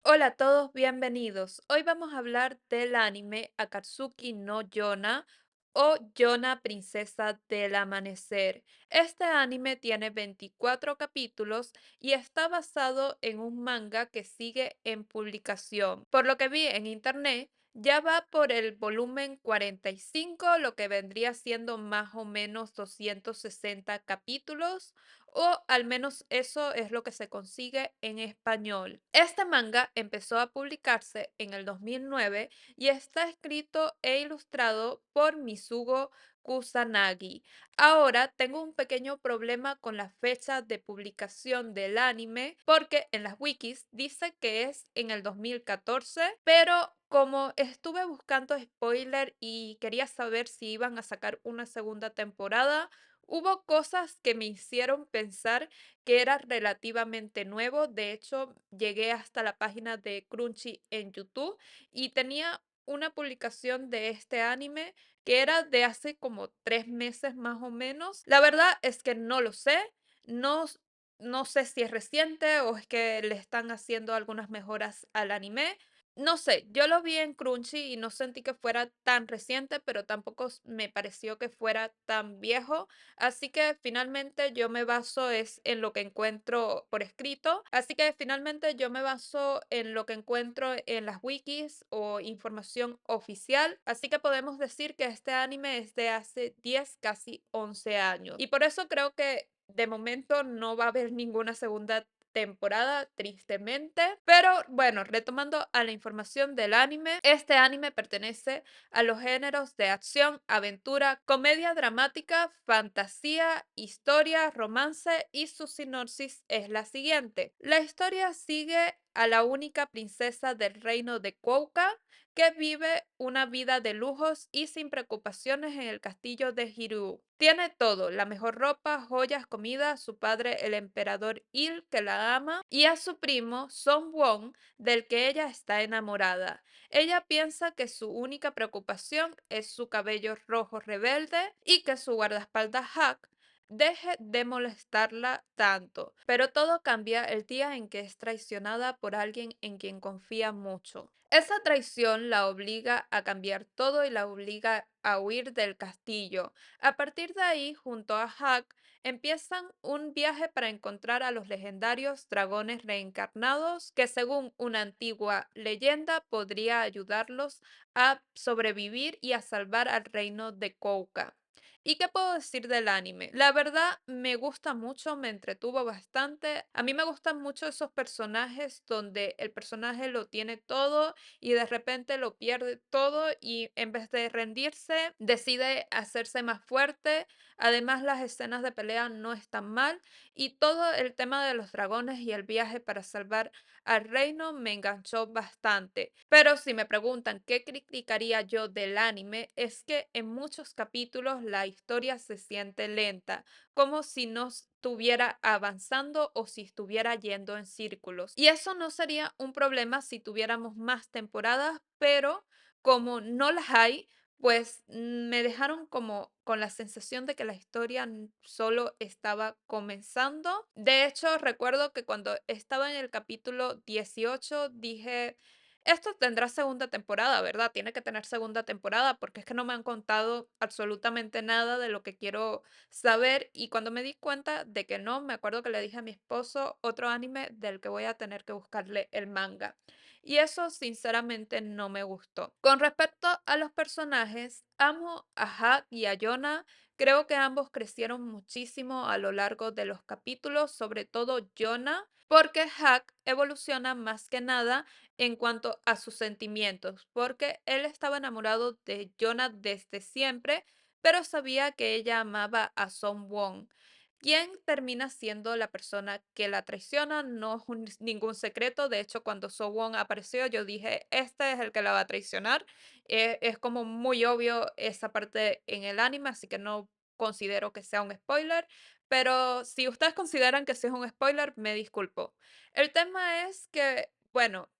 Hola a todos, bienvenidos. Hoy vamos a hablar del anime Akatsuki no Yona o Yona Princesa del Amanecer. Este anime tiene 24 capítulos y está basado en un manga que sigue en publicación. Por lo que vi en internet, ya va por el volumen 45, lo que vendría siendo más o menos 260 capítulos o al menos eso es lo que se consigue en español. Este manga empezó a publicarse en el 2009 y está escrito e ilustrado por Mizugo Kusanagi. Ahora tengo un pequeño problema con la fecha de publicación del anime porque en las wikis dice que es en el 2014, pero como estuve buscando spoiler y quería saber si iban a sacar una segunda temporada, hubo cosas que me hicieron pensar que era relativamente nuevo. De hecho, llegué hasta la página de Crunchy en YouTube y tenía una publicación de este anime que era de hace como 3 meses más o menos. La verdad es que no lo sé. No, no sé si es reciente o es que le están haciendo algunas mejoras al anime. No sé, yo lo vi en Crunchy y no sentí que fuera tan reciente, pero tampoco me pareció que fuera tan viejo. Así que finalmente yo me baso es en lo que encuentro por escrito. Así que finalmente yo me baso en lo que encuentro en las wikis o información oficial. Así que podemos decir que este anime es de hace 10, casi 11 años. Y por eso creo que de momento no va a haber ninguna segunda temporada, tristemente. Pero bueno, retomando a la información del anime, este anime pertenece a los géneros de acción, aventura, comedia dramática, fantasía, historia, romance y su sinopsis es la siguiente. La historia sigue a la única princesa del reino de Kouka que vive una vida de lujos y sin preocupaciones en el castillo de Hiryu. Tiene todo, la mejor ropa, joyas, comida, su padre el emperador Il que la ama y a su primo Song Won del que ella está enamorada. Ella piensa que su única preocupación es su cabello rojo rebelde y que su guardaespaldas Hack deje de molestarla tanto. Pero todo cambia el día en que es traicionada por alguien en quien confía mucho. Esa traición la obliga a cambiar todo y la obliga a huir del castillo. A partir de ahí, junto a Hack, empiezan un viaje para encontrar a los legendarios dragones reencarnados que según una antigua leyenda podría ayudarlos a sobrevivir y a salvar al reino de Kouka. ¿Y qué puedo decir del anime? La verdad me gusta mucho, me entretuvo bastante. A mí me gustan mucho esos personajes donde el personaje lo tiene todo y de repente lo pierde todo y en vez de rendirse decide hacerse más fuerte. Además, las escenas de pelea no están mal y todo el tema de los dragones y el viaje para salvar al reino me enganchó bastante. Pero si me preguntan qué criticaría yo del anime, es que en muchos capítulos la historia se siente lenta, como si no estuviera avanzando o si estuviera yendo en círculos. Y eso no sería un problema si tuviéramos más temporadas, pero como no las hay, pues me dejaron como con la sensación de que la historia solo estaba comenzando. De hecho, recuerdo que cuando estaba en el capítulo 18 dije, esto tendrá segunda temporada, ¿verdad? Tiene que tener segunda temporada porque es que no me han contado absolutamente nada de lo que quiero saber. Y cuando me di cuenta de que no, me acuerdo que le dije a mi esposo otro anime del que voy a tener que buscarle el manga. Y eso sinceramente no me gustó. Con respecto a los personajes, amo a Hack y a Yona. Creo que ambos crecieron muchísimo a lo largo de los capítulos, sobre todo Yona, porque Hack evoluciona más que nada en cuanto a sus sentimientos, porque él estaba enamorado de Yona desde siempre, pero sabía que ella amaba a Song Won. ¿Quién termina siendo la persona que la traiciona? No es ningún secreto. De hecho, cuando So Won apareció, yo dije, este es el que la va a traicionar. Es como muy obvio esa parte en el anime, así que no considero que sea un spoiler. Pero si ustedes consideran que sí es un spoiler, me disculpo. El tema es que, bueno,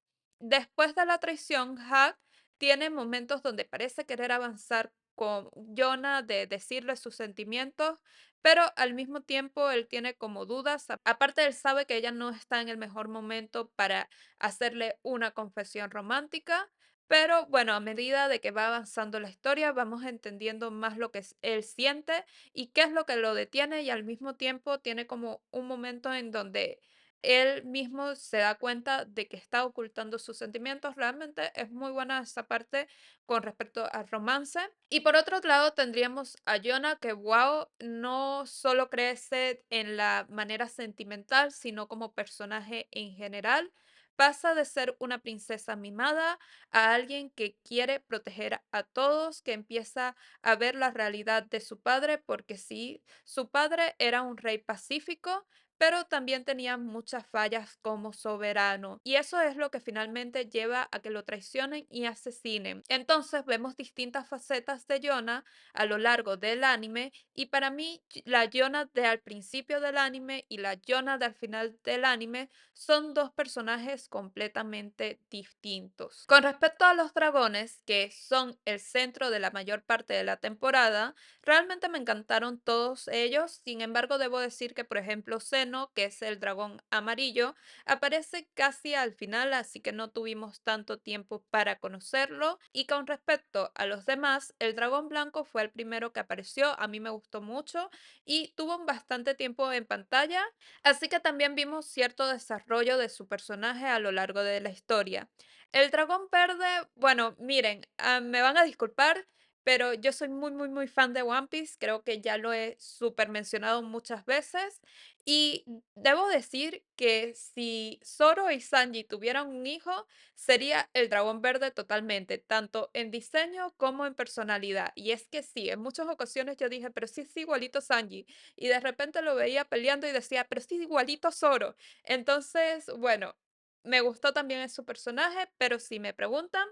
después de la traición, Hack tiene momentos donde parece querer avanzar con Jonah de decirle sus sentimientos, pero al mismo tiempo él tiene como dudas. Aparte, él sabe que ella no está en el mejor momento para hacerle una confesión romántica, pero bueno, a medida de que va avanzando la historia, vamos entendiendo más lo que él siente y qué es lo que lo detiene y al mismo tiempo tiene como un momento en donde él mismo se da cuenta de que está ocultando sus sentimientos. Realmente es muy buena esa parte con respecto al romance. Y por otro lado tendríamos a Jonah que, wow, no solo crece en la manera sentimental, sino como personaje en general. Pasa de ser una princesa mimada a alguien que quiere proteger a todos, que empieza a ver la realidad de su padre, porque sí, su padre era un rey pacífico, pero también tenía muchas fallas como soberano. Y eso es lo que finalmente lleva a que lo traicionen y asesinen. Entonces vemos distintas facetas de Jonah a lo largo del anime y para mí la Jonah de al principio del anime y la Jonah del final del anime son dos personajes completamente distintos. Con respecto a los dragones, que son el centro de la mayor parte de la temporada, realmente me encantaron todos ellos. Sin embargo, debo decir que, por ejemplo, Zeno, que es el dragón amarillo, aparece casi al final, así que no tuvimos tanto tiempo para conocerlo. Y con respecto a los demás, el dragón blanco fue el primero que apareció. A mí me gustó mucho y tuvo bastante tiempo en pantalla. Así que también vimos cierto desarrollo de su personaje a lo largo de la historia. El dragón verde, bueno, miren, me van a disculpar, pero yo soy muy fan de One Piece, creo que ya lo he super mencionado muchas veces y debo decir que si Zoro y Sanji tuvieran un hijo, sería el dragón verde totalmente, tanto en diseño como en personalidad. Y es que sí, en muchas ocasiones yo dije, pero sí es igualito Sanji, y de repente lo veía peleando y decía, pero sí igualito Zoro. Entonces, bueno, me gustó también su personaje, pero si me preguntan,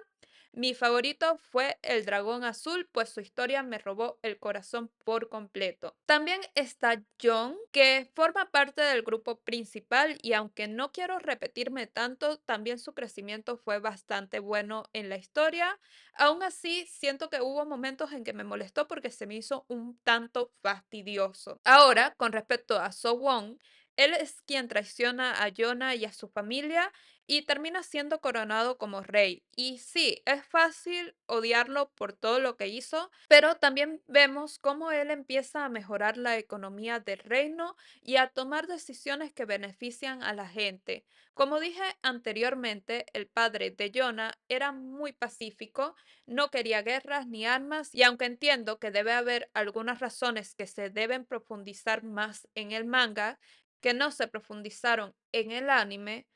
mi favorito fue el dragón azul, pues su historia me robó el corazón por completo. También está John, que forma parte del grupo principal y aunque no quiero repetirme tanto, también su crecimiento fue bastante bueno en la historia. Aún así, siento que hubo momentos en que me molestó porque se me hizo un tanto fastidioso. Ahora, con respecto a So Won, él es quien traiciona a Jonah y a su familia y termina siendo coronado como rey. Y sí, es fácil odiarlo por todo lo que hizo, pero también vemos cómo él empieza a mejorar la economía del reino y a tomar decisiones que benefician a la gente. Como dije anteriormente, el padre de Jonah era muy pacífico, no quería guerras ni armas, y aunque entiendo que debe haber algunas razones que se deben profundizar más en el manga, que no se profundizaron en el anime,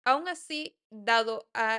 aún así, dado a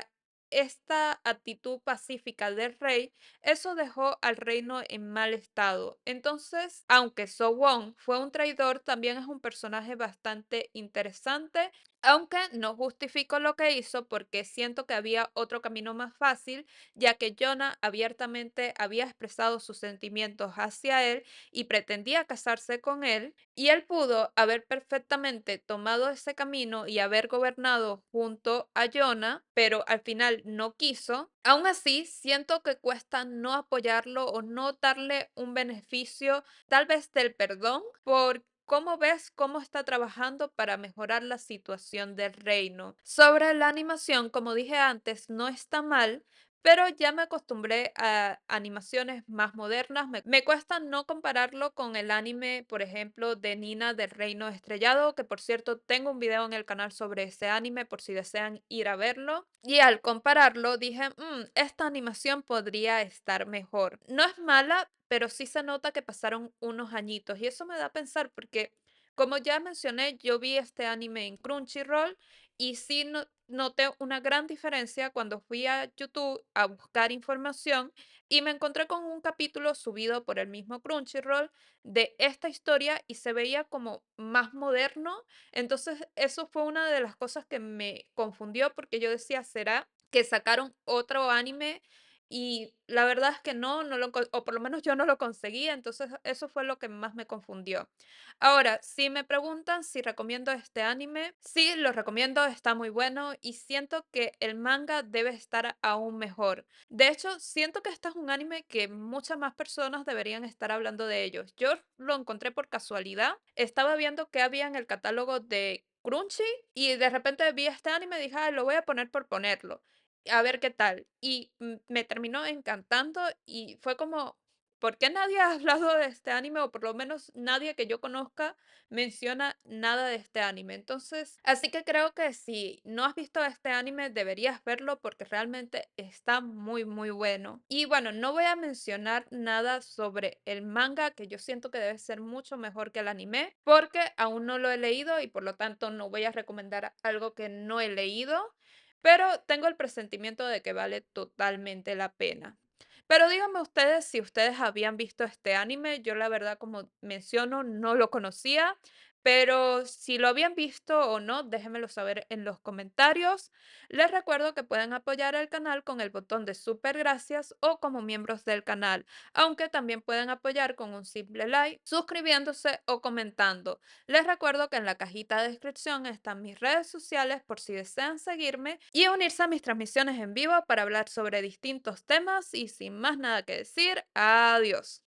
esta actitud pacífica del rey, eso dejó al reino en mal estado. Entonces, aunque So Won fue un traidor, también es un personaje bastante interesante, aunque no justifico lo que hizo porque siento que había otro camino más fácil, ya que Jonah abiertamente había expresado sus sentimientos hacia él y pretendía casarse con él, y él pudo haber perfectamente tomado ese camino y haber gobernado junto a Jonah, pero al final no quiso. Aún así, siento que cuesta no apoyarlo o no darle un beneficio, tal vez del perdón, por cómo ves cómo está trabajando para mejorar la situación del reino. Sobre la animación, como dije antes, no está mal, pero ya me acostumbré a animaciones más modernas. Me cuesta no compararlo con el anime, por ejemplo, de Nina del Reino Estrellado, que por cierto tengo un video en el canal sobre ese anime por si desean ir a verlo. Y al compararlo dije, esta animación podría estar mejor. No es mala, pero sí se nota que pasaron unos añitos. Y eso me da a pensar porque, como ya mencioné, yo vi este anime en Crunchyroll y sí noté una gran diferencia cuando fui a YouTube a buscar información y me encontré con un capítulo subido por el mismo Crunchyroll de esta historia y se veía como más moderno. Entonces, eso fue una de las cosas que me confundió porque yo decía, ¿será que sacaron otro anime y la verdad es que no, no lo, o por lo menos yo no lo conseguía, entonces eso fue lo que más me confundió. Ahora, si me preguntan si recomiendo este anime, sí, lo recomiendo, está muy bueno y siento que el manga debe estar aún mejor. De hecho, siento que este es un anime que muchas más personas deberían estar hablando de ellos. Yo lo encontré por casualidad, estaba viendo qué había en el catálogo de Crunchy y de repente vi este anime y dije, "Ay, lo voy a poner por ponerlo, a ver qué tal". Y me terminó encantando y fue como, ¿por qué nadie ha hablado de este anime? O por lo menos nadie que yo conozca menciona nada de este anime. Entonces, así que creo que si no has visto este anime, deberías verlo porque realmente está muy, muy bueno. Y bueno, no voy a mencionar nada sobre el manga, que yo siento que debe ser mucho mejor que el anime, porque aún no lo he leído y por lo tanto no voy a recomendar algo que no he leído, pero tengo el presentimiento de que vale totalmente la pena. Pero díganme ustedes si ustedes habían visto este anime. Yo la verdad, como menciono, no lo conocía, pero si lo habían visto o no, déjenmelo saber en los comentarios. Les recuerdo que pueden apoyar el canal con el botón de super gracias o como miembros del canal, aunque también pueden apoyar con un simple like, suscribiéndose o comentando. Les recuerdo que en la cajita de descripción están mis redes sociales por si desean seguirme y unirse a mis transmisiones en vivo para hablar sobre distintos temas y sin más nada que decir, adiós.